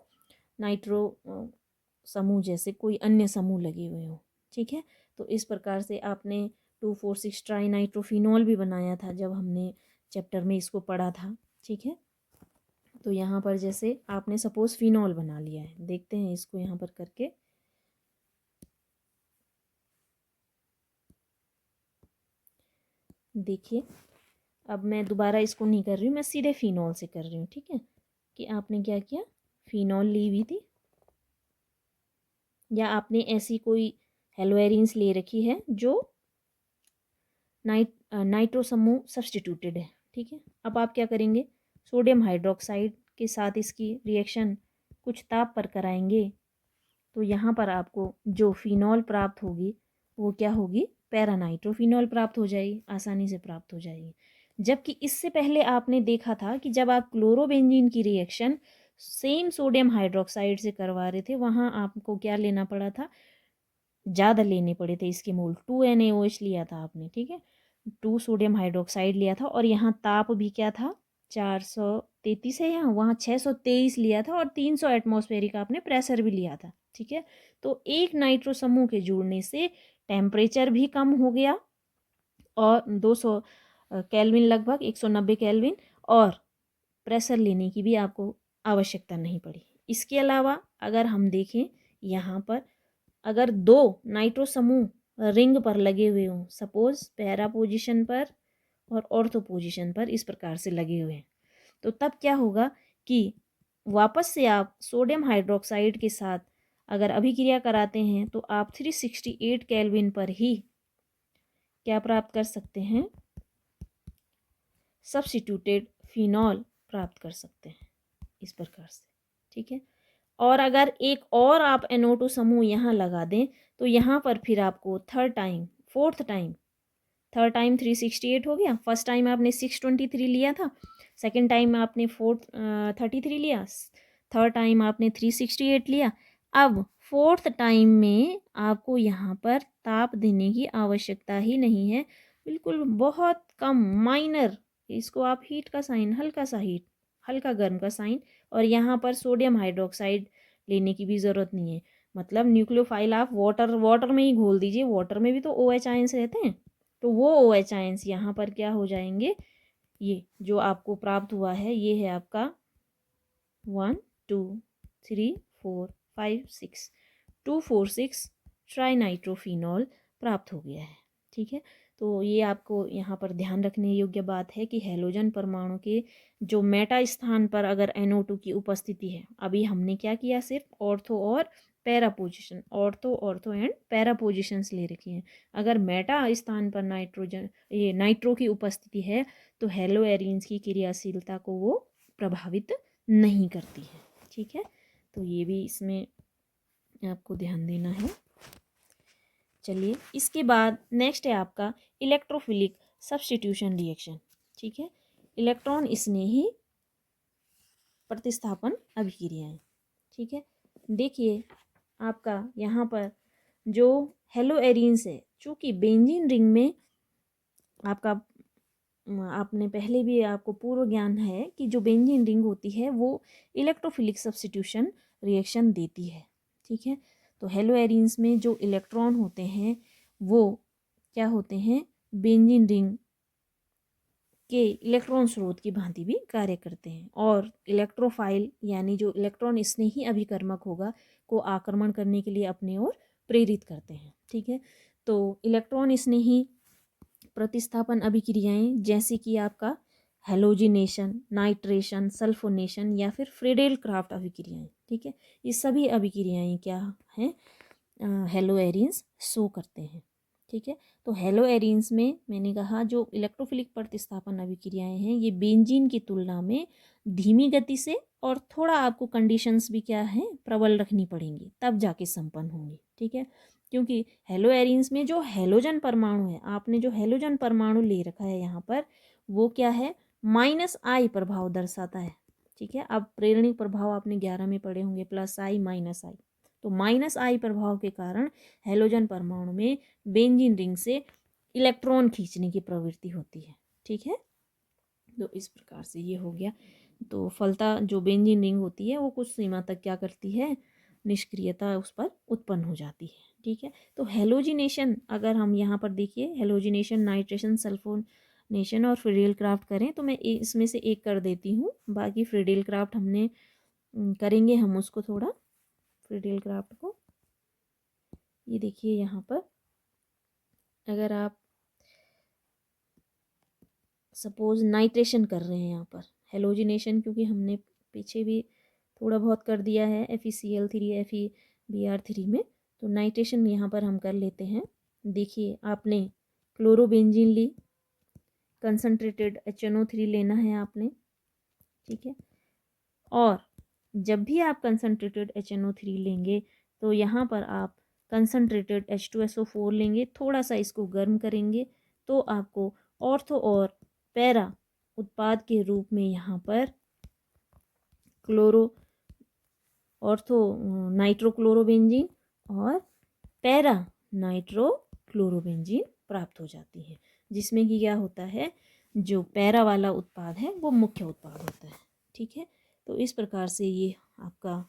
नाइट्रो समूह जैसे कोई अन्य समूह लगे हुए हों। ठीक है, तो इस प्रकार से आपने 2,4,6 ट्राई नाइट्रोफिनॉल भी बनाया था जब हमने चैप्टर में इसको पढ़ा था। ठीक है, तो यहाँ पर जैसे आपने सपोज फिनॉल बना लिया है, देखते हैं इसको यहाँ पर करके। देखिए, अब मैं दोबारा इसको नहीं कर रही हूँ, मैं सीधे फिनॉल से कर रही हूँ। ठीक है, कि आपने क्या किया, फिनॉल ली हुई थी, या आपने ऐसी कोई हेलोएरिन्स ले रखी है जो नाइट्रो समूह सब्स्टिट्यूटेड है। ठीक है, अब आप क्या करेंगे, सोडियम हाइड्रोक्साइड के साथ इसकी रिएक्शन कुछ ताप पर कराएंगे, तो यहाँ पर आपको जो फिनॉल प्राप्त होगी वो क्या होगी, पैरानाइट्रोफिनॉल प्राप्त हो जाएगी, आसानी से प्राप्त हो जाएगी। जबकि इससे पहले आपने देखा था कि जब आप क्लोरोबेंजीन की रिएक्शन सेम सोडियम हाइड्रोक्साइड से करवा रहे थे, वहाँ आपको क्या लेना पड़ा था, ज़्यादा लेने पड़े थे इसके मोल, 2NaOH लिया था आपने। ठीक है, 2 सोडियम हाइड्रोक्साइड लिया था, और यहाँ ताप भी क्या था, 433 है, यहाँ वहाँ 623 लिया था और 300 एटमॉस्फेरिक आपने प्रेशर भी लिया था। ठीक है, तो एक नाइट्रो समूह के जुड़ने से टेम्परेचर भी कम हो गया और 200 केल्विन, लगभग 190 केल्विन, और प्रेशर लेने की भी आपको आवश्यकता नहीं पड़ी। इसके अलावा अगर हम देखें यहाँ पर, अगर दो नाइट्रो समूह रिंग पर लगे हुए हों, सपोज पैरा पोजीशन पर और ऑर्थो पोजीशन पर इस प्रकार से लगे हुए हैं, तो तब क्या होगा कि वापस से आप सोडियम हाइड्रोक्साइड के साथ अगर अभिक्रिया कराते हैं तो आप 368 केल्विन पर ही क्या प्राप्त कर सकते हैं, सब्स्टिट्यूटेड फिनॉल प्राप्त कर सकते हैं इस प्रकार से। ठीक है, और अगर एक और आप NO2 समूह यहाँ लगा दें तो यहाँ पर फिर आपको फोर्थ टाइम 368 हो गया। फर्स्ट टाइम आपने 623 लिया था, सेकेंड टाइम आपने 433 लिया, थर्ड टाइम आपने 368 लिया। अब फोर्थ टाइम में आपको यहाँ पर ताप देने की आवश्यकता ही नहीं है, बिल्कुल बहुत कम, माइनर, इसको आप हीट का साइन, हल्का सा हीट, हल्का गर्म का साइन, और यहाँ पर सोडियम हाइड्रोक्साइड लेने की भी ज़रूरत नहीं है। मतलब न्यूक्लियोफाइल आप वाटर में ही घोल दीजिए, वाटर में भी तो OH आयंस रहते हैं, तो वो OH आयंस यहाँ पर क्या हो जाएंगे, ये जो आपको प्राप्त हुआ है ये है आपका 1 2 3 4 5 6 246 ट्राइनाइट्रोफिनॉल प्राप्त हो गया है। ठीक है, तो ये आपको यहाँ पर ध्यान रखने योग्य बात है कि हैलोजन परमाणु के जो मेटा स्थान पर अगर NO2 की उपस्थिति है, अभी हमने क्या किया, सिर्फ ऑर्थो और para position, ortho and para positions ले रखी हैं। अगर मेटा स्थान पर नाइट्रो की उपस्थिति है तो हेलो एरिन्स की क्रियाशीलता को वो प्रभावित नहीं करती है। ठीक है, तो ये भी इसमें आपको ध्यान देना है। चलिए, इसके बाद नेक्स्ट है आपका इलेक्ट्रोफिलिक सब्स्टिट्यूशन रिएक्शन। ठीक है, इलेक्ट्रॉन स्नेही प्रतिस्थापन अभिक्रियाएं। ठीक है, देखिए आपका यहाँ पर जो हेलो एरिन्स है, चूँकि बेंजीन रिंग में आपका, आपने पहले भी, आपको पूर्व ज्ञान है कि जो बेंजीन रिंग होती है वो इलेक्ट्रोफिलिक सब्स्टिट्यूशन रिएक्शन देती है। ठीक है, तो हेलो एरिन्स में जो इलेक्ट्रॉन होते हैं वो क्या होते हैं, बेंजीन रिंग के इलेक्ट्रॉन स्रोत की भांति भी कार्य करते हैं, और इलेक्ट्रोफाइल यानी जो इलेक्ट्रॉन स्नेही अभिकर्मक होगा को आक्रमण करने के लिए अपने ओर प्रेरित करते हैं। ठीक है, तो इलेक्ट्रॉन स्नेही प्रतिस्थापन अभिक्रियाएं जैसे कि आपका हेलोजिनेशन, नाइट्रेशन, सल्फोनेशन या फिर फ्रीडेल क्राफ्ट अभिक्रियाएं। ठीक है, ये सभी अभिक्रियाएं क्या हैं, हेलो एरिन्स शो करते हैं। ठीक है, तो हेलो एरिन्स में मैंने कहा जो इलेक्ट्रोफिलिक प्रतिस्थापन अभिक्रियाएं हैं ये बेंजीन की तुलना में धीमी गति से, और थोड़ा आपको कंडीशंस भी क्या है, प्रबल रखनी पड़ेंगी, तब जाके संपन्न होंगी। ठीक है, क्योंकि हेलो एरिन्स में जो हेलोजन परमाणु है, आपने जो हेलोजन परमाणु ले रखा है यहाँ पर, वो क्या है, -I प्रभाव दर्शाता है। ठीक है, अब प्रेरणिक प्रभाव आपने 11 में पढ़े होंगे, +I -I, तो -I प्रभाव के कारण हेलोजन परमाणु में बेंजीन रिंग से इलेक्ट्रॉन खींचने की प्रवृत्ति होती है। ठीक है, तो इस प्रकार से ये हो गया। तो फलता जो बेंजीन रिंग होती है वो कुछ सीमा तक क्या करती है, निष्क्रियता उस पर उत्पन्न हो जाती है। ठीक है, तो हेलोजिनेशन, अगर हम यहाँ पर देखिए हेलोजिनेशन, नाइट्रेशन, सल्फोनेशन और फ्रीडेल क्राफ्ट करें तो मैं इसमें से एक कर देती हूँ, बाकी फ्रीडेल क्राफ्ट हमने करेंगे हम उसको थोड़ा, फ्रीडेल क्राफ्ट को। ये देखिए यहाँ पर अगर आप सपोज नाइट्रेशन कर रहे हैं यहाँ पर, हेलोजिनेशन क्योंकि हमने पीछे भी थोड़ा बहुत कर दिया है FeCl3 FeBr3 में, तो नाइट्रेशन यहाँ पर हम कर लेते हैं। देखिए आपने क्लोरोबेंजीन ली, कंसनट्रेटेड HNO3 लेना है आपने। ठीक है, और जब भी आप कंसनट्रेटेड HNO3 लेंगे तो यहाँ पर आप कंसनट्रेटेड H2SO4 लेंगे, थोड़ा सा इसको गर्म करेंगे तो आपको ऑर्थो और पैरा उत्पाद के रूप में यहाँ पर ऑर्थो नाइट्रोक्लोरोबेंजीन और पैरा नाइट्रोक्लोरोबेंजीन प्राप्त हो जाती है, जिसमें कि क्या होता है, जो पैरा वाला उत्पाद है वो मुख्य उत्पाद होता है। ठीक है, तो इस प्रकार से ये आपका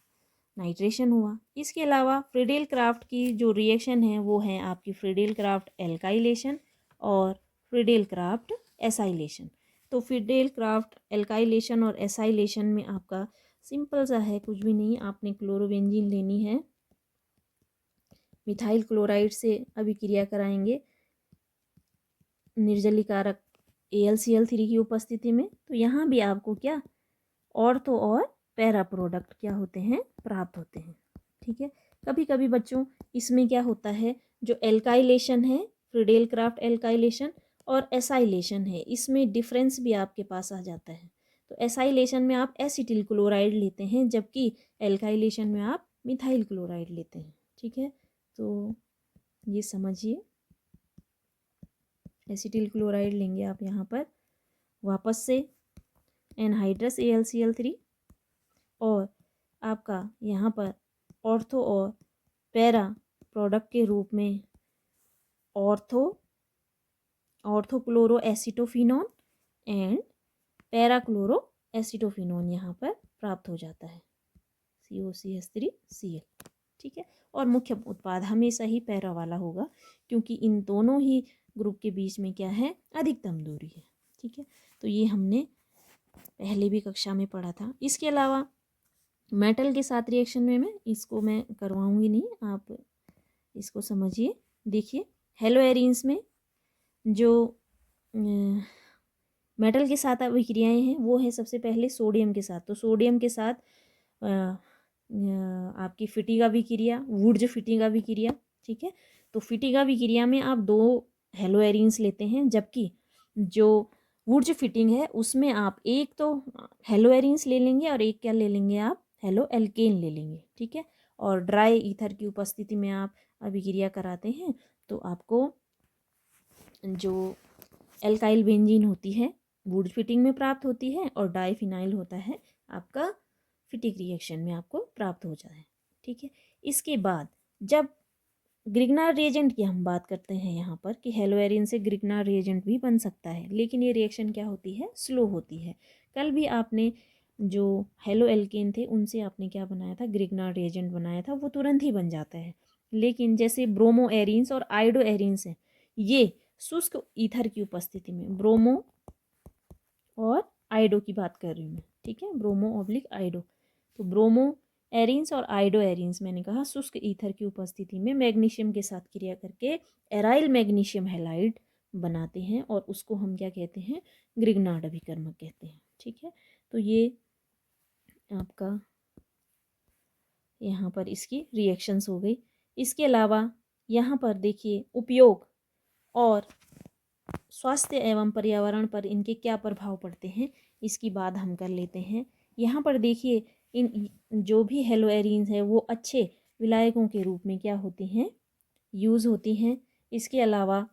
नाइट्रेशन हुआ। इसके अलावा फ्रीडेल क्राफ्ट की जो रिएक्शन है वो है आपकी फ्रीडेल क्राफ्ट एल्काइलेशन और फ्रीडेल क्राफ्ट एसाइलेशन। तो फ्रीडेल क्राफ्ट एल्काइलेशन और एसाइलेशन में आपका सिंपल सा है, कुछ भी नहीं, आपने क्लोरोबेंजीन लेनी है, मिथाइल क्लोराइड से अभिक्रिया कराएंगे निर्जलीकारक AlCl3 की उपस्थिति में। तो यहाँ भी आपको क्या ऑर्थो और पैरा प्रोडक्ट क्या होते हैं, प्राप्त होते हैं। ठीक है, कभी कभी बच्चों इसमें क्या होता है, जो एल्काइलेशन है, फ्रीडेल क्राफ्ट एल्काइलेशन और एसाइलेशन है, इसमें डिफरेंस भी आपके पास आ जाता है। तो एसाइलेशन में आप एसिटिल क्लोराइड लेते हैं, जबकि एल्काइलेशन में आप मिथाइल क्लोराइड लेते हैं। ठीक है, तो ये समझिए, एसिटिल क्लोराइड लेंगे आप यहाँ पर वापस से एनहाइड्रस AlCl3, और आपका यहाँ पर ऑर्थो और पैरा प्रोडक्ट के रूप में ऑर्थोक्लोरो एसिटोफिनोन एंड पैराक्लोरो एसिटोफिनोन यहाँ पर प्राप्त हो जाता है, COCH3Cl। ठीक है, और मुख्य उत्पाद हमेशा ही पैरा वाला होगा, क्योंकि इन दोनों ही ग्रुप के बीच में क्या है, अधिकतम दूरी है। ठीक है, तो ये हमने पहले भी कक्षा में पढ़ा था। इसके अलावा मेटल के साथ रिएक्शन में मैं करवाऊंगी नहीं, आप इसको समझिए। देखिए, हेलोएरिन्स में जो मेटल के साथ अभिक्रियाएं हैं वो है सबसे पहले सोडियम के साथ। तो सोडियम के साथ आपकी फिटिंग अभिक्रिया, वुड्ज फिटिंग अभिक्रिया। ठीक है, तो फिटिंग अभिक्रिया में आप 2 हेलोएरिन्स लेते हैं, जबकि जो वुड्ज फिटिंग है उसमें आप एक तो हेलोएरिन्स ले लेंगे और एक क्या ले लेंगे, आप हेलो एल्केन ले लेंगे। ठीक है, और ड्राई ईथर की उपस्थिति में आप अभिक्रिया कराते हैं तो आपको जो एल्काइल बेंजीन होती है वुड फिटिंग में प्राप्त होती है, और डाईफिनाइल होता है आपका फिटिक रिएक्शन में आपको प्राप्त हो जाए। ठीक है, इसके बाद जब ग्रिग्नार रिएजेंट की हम बात करते हैं यहाँ पर कि हेलोएरिन से ग्रिग्नार रिएजेंट भी बन सकता है, लेकिन ये रिएक्शन क्या होती है, स्लो होती है। कल भी आपने जो हेलो एल्केन थे उनसे आपने क्या बनाया था, ग्रिग्नार रिएजेंट बनाया था, वो तुरंत ही बन जाता है। लेकिन जैसे ब्रोमो एरिन्स और आइडो एरिन्स हैं, ये शुष्क ईथर की उपस्थिति में, ब्रोमो और आइडो की बात कर रही हूँ मैं। ठीक है, ब्रोमो/आइडो। तो ब्रोमो एरिन्स और आइडो एरिन्स मैंने कहा शुष्क ईथर की उपस्थिति में मैग्नीशियम के साथ क्रिया करके एराइल मैग्नीशियम हैलाइड बनाते हैं, और उसको हम क्या कहते हैं, ग्रिग्नार्ड अभिकर्मक कहते हैं। ठीक है, तो ये आपका यहाँ पर इसकी रिएक्शंस हो गई। इसके अलावा यहाँ पर देखिए उपयोग और स्वास्थ्य एवं पर्यावरण पर इनके क्या प्रभाव पड़ते हैं, इसकी बात हम कर लेते हैं। यहाँ पर देखिए, इन जो भी हेलोएरिन्स हैं वो अच्छे विलायकों के रूप में क्या होती हैं, यूज़ होती हैं। इसके अलावा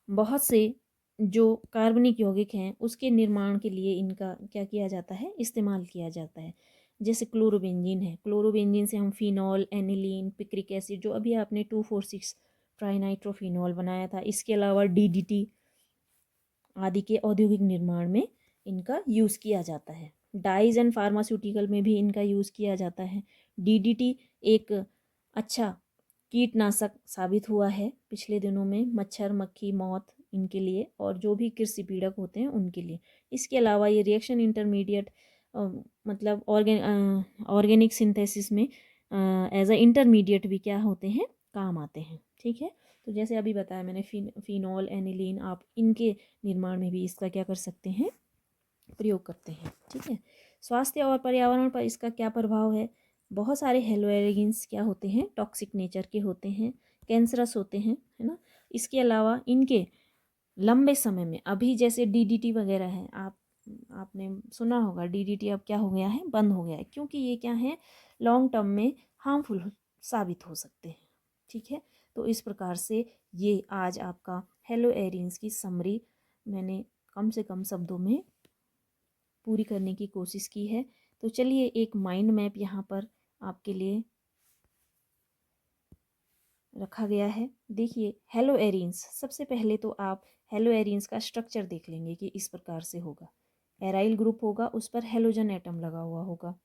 बहुत से जो कार्बनिक यौगिक हैं उसके निर्माण के लिए इनका क्या किया जाता है, इस्तेमाल किया जाता है। जैसे क्लोरोबेंजीन है, क्लोरोबेंजीन से हम फिनॉल, एनिलीन, पिक्रिक एसिड, जो अभी आपने 2,4,6 ट्राइनाइट्रोफिनॉल बनाया था, इसके अलावा DDT आदि के औद्योगिक निर्माण में इनका यूज़ किया जाता है। डाइज एंड फार्मास्यूटिकल में भी इनका यूज़ किया जाता है। DDT एक अच्छा कीटनाशक साबित हुआ है पिछले दिनों में, मच्छर, मक्खी, मौत इनके लिए, और जो भी कृषि पीड़क होते हैं उनके लिए। इसके अलावा ये रिएक्शन इंटरमीडिएट मतलब ऑर्गेनिक सिंथेसिस में एज अ इंटरमीडिएट भी क्या होते हैं, काम आते हैं। ठीक है, तो जैसे अभी बताया मैंने फिनॉल, एनिलीन, आप इनके निर्माण में भी इसका क्या कर सकते हैं, प्रयोग करते हैं। ठीक है, स्वास्थ्य और पर्यावरण पर इसका क्या प्रभाव है, बहुत सारे हेलोएरिन्स क्या होते हैं, टॉक्सिक नेचर के होते हैं, कैंसरस होते हैं, है ना। इसके अलावा इनके लंबे समय में, अभी जैसे DDT वगैरह है, आपने सुना होगा DDT अब क्या हो गया है, बंद हो गया है, क्योंकि ये क्या है, लॉन्ग टर्म में हार्मफुल साबित हो सकते हैं। ठीक है, तो इस प्रकार से ये आज आपका हेलोएरिन्स की समरी मैंने कम से कम शब्दों में पूरी करने की कोशिश की है। तो चलिए एक माइंड मैप यहाँ पर आपके लिए रखा गया है। देखिए हेलो एरीन्स, सबसे पहले तो आप हेलो एरीन्स का स्ट्रक्चर देख लेंगे कि इस प्रकार से होगा। एराइल ग्रुप होगा, उस पर हेलोजन एटम लगा हुआ होगा।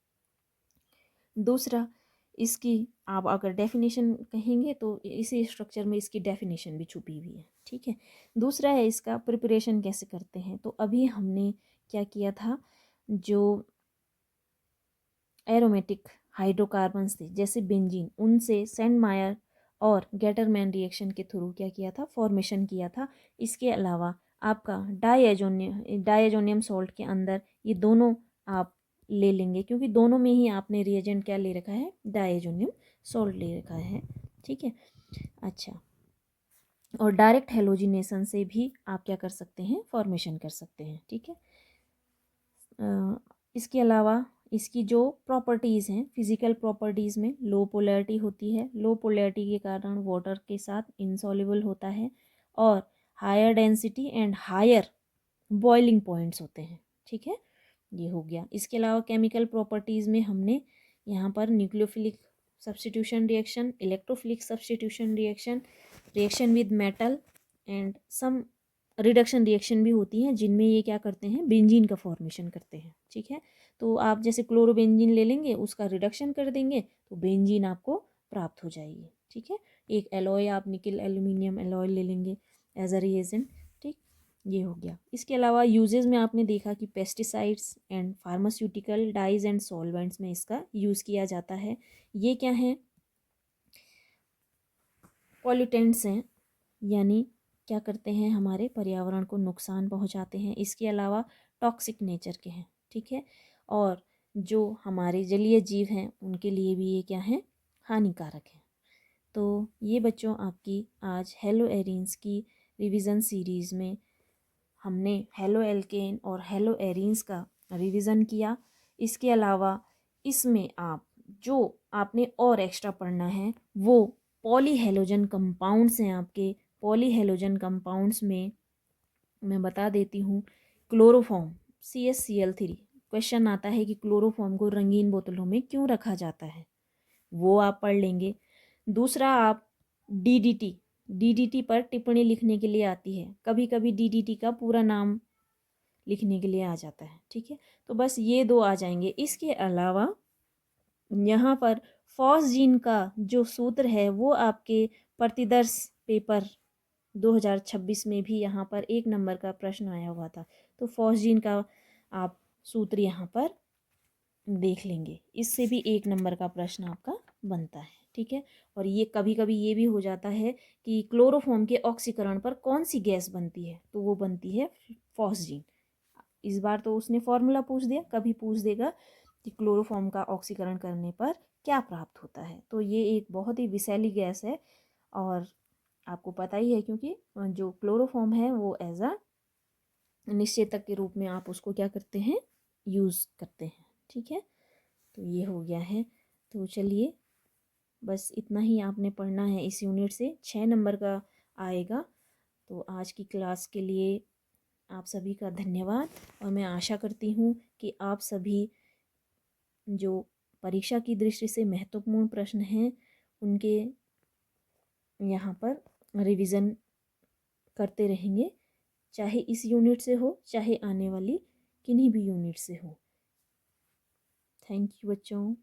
दूसरा, इसकी आप अगर डेफिनेशन कहेंगे तो इसी स्ट्रक्चर में इसकी डेफिनेशन भी छुपी हुई है, ठीक है। दूसरा है इसका प्रिपरेशन कैसे करते हैं। तो अभी हमने क्या किया था, जो एरोमेटिक हाइड्रोकार्बन्स थे जैसे बेंजीन, उनसे सेंडमायर और गेटरमैन रिएक्शन के थ्रू क्या किया था, फॉर्मेशन किया था। इसके अलावा आपका डायजोनियम सॉल्ट के अंदर ये दोनों आप ले लेंगे, क्योंकि दोनों में ही आपने रिएजेंट क्या ले रखा है, डायजोनियम सॉल्ट ले रखा है, ठीक है। अच्छा, और डायरेक्ट हेलोजिनेशन से भी आप क्या कर सकते हैं, फॉर्मेशन कर सकते हैं, ठीक है। इसके अलावा इसकी जो प्रॉपर्टीज़ हैं, फिजिकल प्रॉपर्टीज़ में लो पोलैरिटी होती है। लो पोलैरिटी के कारण वाटर के साथ इनसॉल्युबल होता है और higher density and higher boiling points होते हैं, ठीक है। ये हो गया। इसके अलावा केमिकल प्रॉपर्टीज़ में हमने यहाँ पर nucleophilic substitution reaction, electrophilic substitution reaction, reaction with metal and some reduction reaction भी होती हैं, जिनमें ये क्या करते हैं, बेंजीन का फॉर्मेशन करते हैं, ठीक है। तो आप जैसे क्लोरोबेंजीन ले लेंगे, उसका रिडक्शन कर देंगे तो बेंजीन आपको प्राप्त हो जाएगी, ठीक है। एक एलॉय आप निकल एल्यूमिनियम एलॉय ले लेंगे एज अ रिएजेंट, ठीक। ये हो गया। इसके अलावा यूजेस में आपने देखा कि pesticides and pharmaceutical dyes and solvents में इसका यूज़ किया जाता है। ये क्या है, पॉल्यूटेंट्स हैं, यानी क्या करते हैं, हमारे पर्यावरण को नुकसान पहुंचाते हैं। इसके अलावा टॉक्सिक नेचर के हैं, ठीक है। और जो हमारे जलीय जीव हैं उनके लिए भी ये क्या है, हानिकारक है। तो ये बच्चों आपकी आज हेलो एरीन्स की रिवीजन सीरीज़ में हमने हेलो एल्केन और हेलो एरीन्स का रिवीजन किया। इसके अलावा इसमें आप जो आपने और एक्स्ट्रा पढ़ना है वो पॉली हेलोजन कंपाउंड्स हैं आपके। पॉली हेलोजन कंपाउंड्स में मैं बता देती हूँ, क्लोरोफॉर्म CaCl3। क्वेश्चन आता है कि क्लोरोफॉर्म को रंगीन बोतलों में क्यों रखा जाता है, वो आप पढ़ लेंगे। दूसरा, आप DDT पर टिप्पणी लिखने के लिए आती है, कभी कभी DDT का पूरा नाम लिखने के लिए आ जाता है, ठीक है। तो बस ये दो आ जाएंगे। इसके अलावा यहाँ पर फॉस्जीन का जो सूत्र है वो आपके प्रतिदर्श पेपर 2026 में भी यहाँ पर 1 नंबर का प्रश्न आया हुआ था। तो फॉस्जीन का आप सूत्र यहाँ पर देख लेंगे, इससे भी 1 नंबर का प्रश्न आपका बनता है, ठीक है। और ये कभी कभी ये भी हो जाता है कि क्लोरोफॉर्म के ऑक्सीकरण पर कौन सी गैस बनती है, तो वो बनती है फॉस्जीन। इस बार तो उसने फॉर्मूला पूछ दिया, कभी पूछ देगा कि क्लोरोफॉर्म का ऑक्सीकरण करने पर क्या प्राप्त होता है। तो ये एक बहुत ही विषैली गैस है और आपको पता ही है, क्योंकि जो क्लोरोफॉर्म है वो एज अ निश्चेतक के रूप में आप उसको क्या करते हैं, यूज़ करते हैं, ठीक है। तो ये हो गया है। तो चलिए, बस इतना ही आपने पढ़ना है इस यूनिट से। 6 नंबर का आएगा। तो आज की क्लास के लिए आप सभी का धन्यवाद और मैं आशा करती हूँ कि आप सभी जो परीक्षा की दृष्टि से महत्वपूर्ण प्रश्न हैं उनके यहाँ पर रिवीजन करते रहेंगे, चाहे इस यूनिट से हो चाहे आने वाली किन्हीं भी यूनिट से हो। थैंक यू बच्चों।